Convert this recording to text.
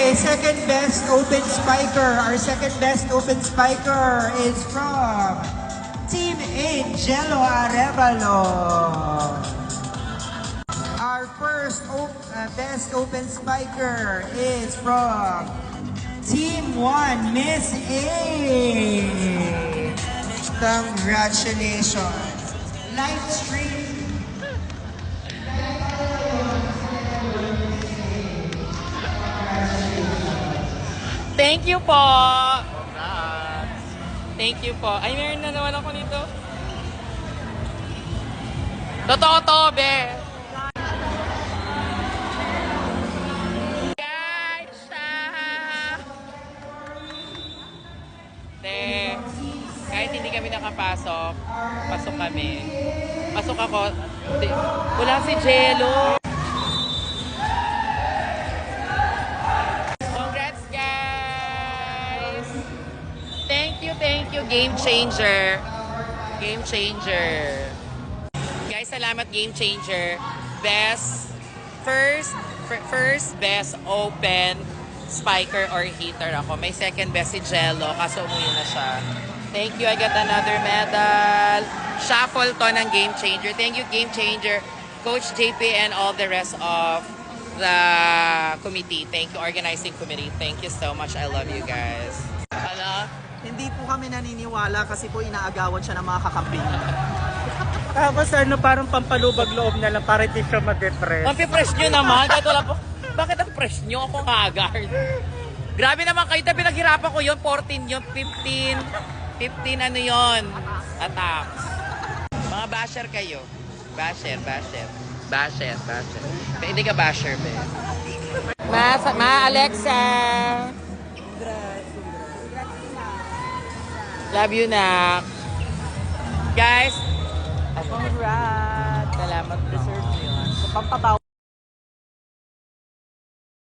Okay, second best open spiker. Our second best open spiker is from Team Angelo Arevalo. Our first best open spiker is from Team 1, Miss A. Congratulations. Live stream. Thank you po. Thank you po. Ay, meron na naman ako nito. Totoo to, be. Guys, kahit hindi kami nakapasok, pasok kami. Pasok ako. Wala si Jello. Congrats, guys. Thank you, Game Changer. Game Changer. Guys, salamat, Game Changer. First best open spiker or heater ako. May second best si Jello, kaso umuwi na siya. Thank you, I got another medal. Shuffle to ng Game Changer. Thank you, Game Changer. Coach JP and all the rest of the committee. Thank you, organizing committee. Thank you so much. I love you guys. Ano? Hindi po kami naniniwala kasi po inaagawan siya ng mga kakampi niya. Tapos ano, parang pampalubag loob na lang para hindi siya ma-depress. Ang pipress nyo naman. Kahit wala po. Bakit ang press nyo? Ako kagard. Grabe naman kayo. Pinaghirapan ko yun. 14 yun. 15 ano yun. Attacks. Mga basher kayo. Basher. Hindi ka basher, be. Ma Alexa. Love you, nak. Guys, congrats. Salamat, deserve nyo. Pampataw.